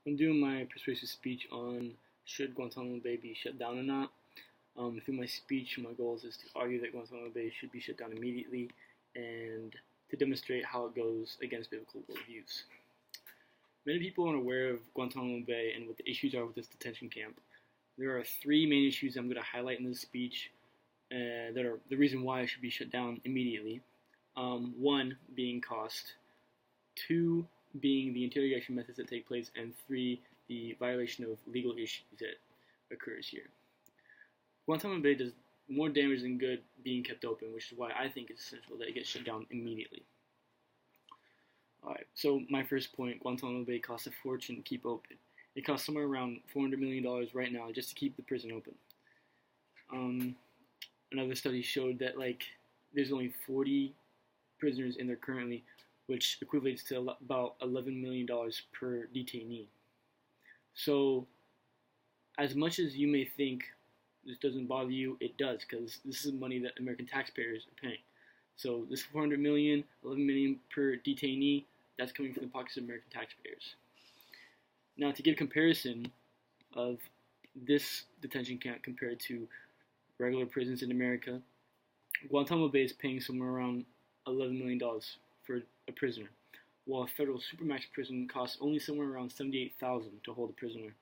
I'm doing my persuasive speech on should Guantanamo Bay be shut down or not. Through my speech, my goal is to argue that Guantanamo Bay should be shut down immediately and to demonstrate how it goes against biblical worldviews. Many people aren't aware of Guantanamo Bay and what the issues are with this detention camp. There are three main issues I'm going to highlight in this speech that are the reason why it should be shut down immediately. One being cost, two being the interrogation methods that take place, and three, the violation of legal issues that occurs here. Guantanamo Bay does more damage than good being kept open, which is why I think it's essential that it gets shut down immediately. Alright, so my first point, Guantanamo Bay costs a fortune to keep open. It costs somewhere around $400 million right now just to keep the prison open. Another study showed that there's only 40 prisoners in there currently, which equates to about $11 million per detainee. So, as much as you may think this doesn't bother you, it does, because this is money that American taxpayers are paying. So this $400 million, $11 million per detainee, that's coming from the pockets of American taxpayers. Now, to give a comparison of this detention camp compared to regular prisons in America, Guantanamo Bay is paying somewhere around $11 million for a prisoner, while a federal supermax prison costs only somewhere around $78,000 to hold a prisoner,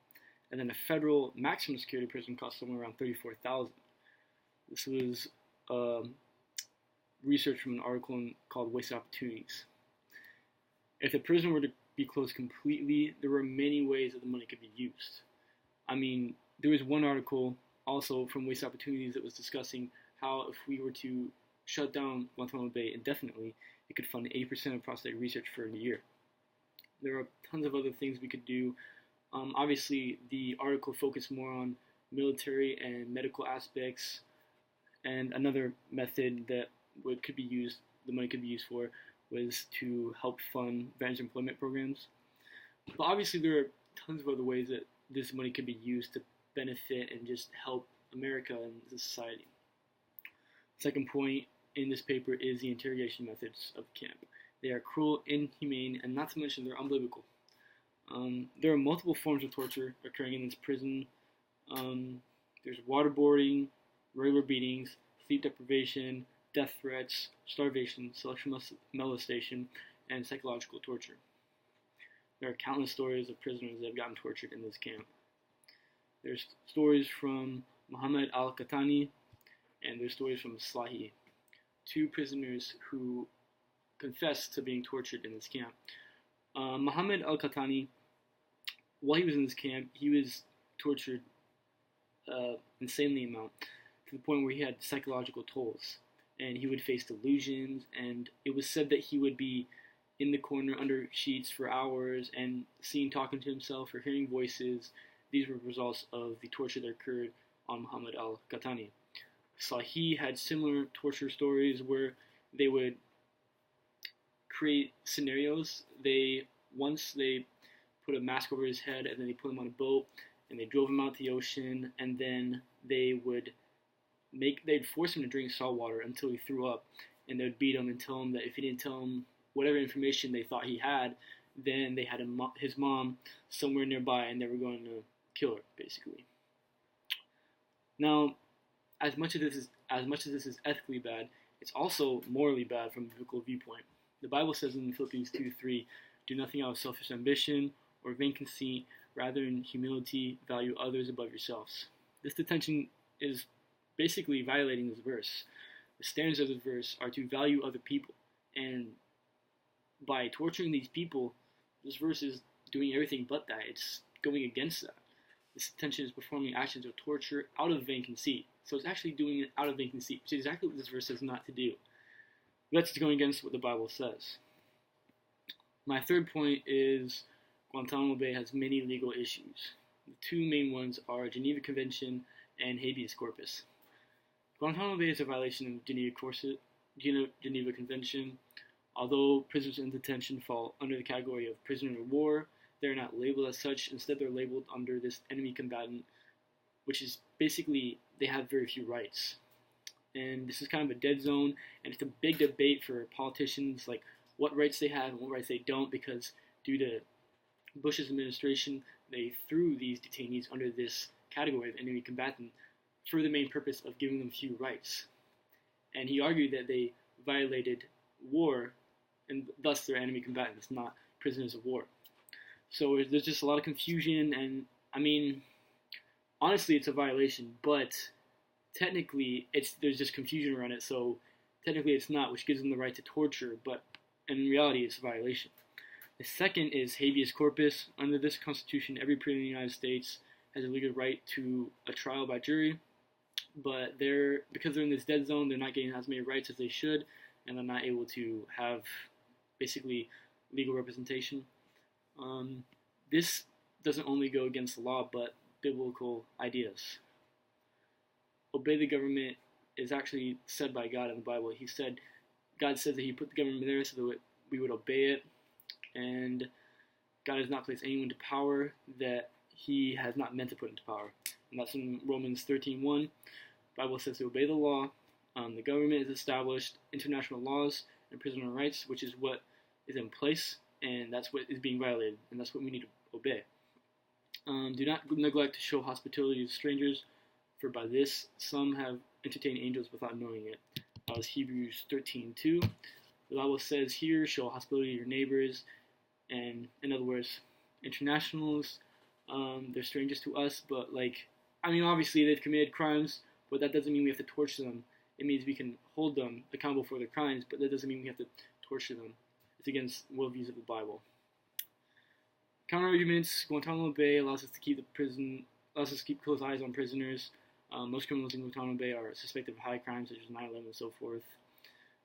and then a federal maximum security prison costs somewhere around $34,000. This was research from an article called Wasted Opportunities. If the prison were to be closed completely, there were many ways that the money could be used. I mean, there was one article also from Wasted Opportunities that was discussing how if we were to shut down Guantanamo Bay indefinitely, it could fund 80% of prostate research for a year. There are tons of other things we could do. Obviously, the article focused more on military and medical aspects, and another method that could be used, the money could be used for, was to help fund veterans employment programs. But obviously, there are tons of other ways that this money could be used to benefit and just help America and the society. Second point in this paper is the interrogation methods of camp. They are cruel, inhumane, and not to mention they're unbiblical. There are multiple forms of torture occurring in this prison. There's waterboarding, regular beatings, sleep deprivation, death threats, starvation, sexual molestation, and psychological torture. There are countless stories of prisoners that have gotten tortured in this camp. There's stories from Muhammad al-Qahtani, and there's stories from Slahi, two prisoners who confessed to being tortured in this camp. Muhammad al-Qahtani, while he was in this camp, he was tortured insanely amount, to the point where he had psychological tolls, and he would face delusions, and it was said that he would be in the corner under sheets for hours and seen talking to himself or hearing voices. These were results of the torture that occurred on Muhammad al-Qahtani. Slahi had similar torture stories where they would create scenarios. Once they put a mask over his head, and then they put him on a boat, and they drove him out to the ocean, and then they'd force him to drink salt water until he threw up, and they'd beat him and tell him that if he didn't tell them whatever information they thought he had, then they had his mom somewhere nearby, and they were going to kill her, basically. Now, as much as this is ethically bad, it's also morally bad from a biblical viewpoint. The Bible says in Philippians 2:3, "Do nothing out of selfish ambition or vain conceit, rather in humility value others above yourselves." This detention is basically violating this verse. The standards of this verse are to value other people, and by torturing these people, this verse is doing everything but that. It's going against that. This detention is performing actions of torture out of vain conceit. So it's actually doing it out of vain conceit, which is exactly what this verse says not to do. That's going against what the Bible says. My third point is Guantanamo Bay has many legal issues. The two main ones are Geneva Convention and habeas corpus. Guantanamo Bay is a violation of Geneva Convention. Although prisoners in detention fall under the category of prisoner of war, they're not labeled as such. Instead, they're labeled under this enemy combatant, which is basically they have very few rights. And this is kind of a dead zone, and it's a big debate for politicians, like what rights they have and what rights they don't, because due to Bush's administration, they threw these detainees under this category of enemy combatant for the main purpose of giving them few rights. And he argued that they violated war, and thus they're enemy combatants, not prisoners of war. So there's just a lot of confusion, and I mean, honestly, it's a violation, but technically, there's just confusion around it. So technically, it's not, which gives them the right to torture, but in reality, it's a violation. The second is habeas corpus. Under this Constitution, every prisoner in the United States has a legal right to a trial by jury, but because they're in this dead zone, they're not getting as many rights as they should, and they're not able to have basically legal representation. This doesn't only go against the law, but biblical ideas. Obey the government is actually said by God in the Bible. God says that He put the government there so that we would obey it, and God has not placed anyone to power that He has not meant to put into power. And that's in Romans 13:1. The Bible says to obey the law. The government is established, international laws, and prisoner rights, which is what is in place, and that's what is being violated, and that's what we need to obey. Do not neglect to show hospitality to strangers, for by this some have entertained angels without knowing it. That was Hebrews 13:2. The Bible says here, show hospitality to your neighbors, and in other words, internationals, they're strangers to us, but obviously they've committed crimes, but that doesn't mean we have to torture them. It means we can hold them accountable for their crimes, but that doesn't mean we have to torture them. It's against worldviews of the Bible. Counter arguments: Guantanamo Bay allows us to keep close eyes on prisoners. Most criminals in Guantanamo Bay are suspected of high crimes such as 9/11 and so forth.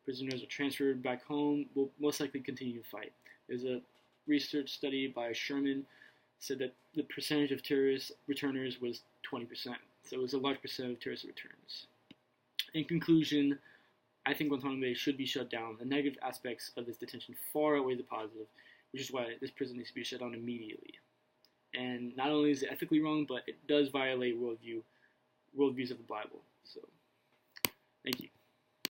Prisoners are transferred back home, will most likely continue to fight. There's a research study by Sherman said that the percentage of terrorist returners was 20%. So it was a large percent of terrorist returns. In conclusion, I think Guantanamo Bay should be shut down. The negative aspects of this detention far outweigh the positive, which is why this prison needs to be shut down immediately. And not only is it ethically wrong, but it does violate worldviews of the Bible. So, thank you.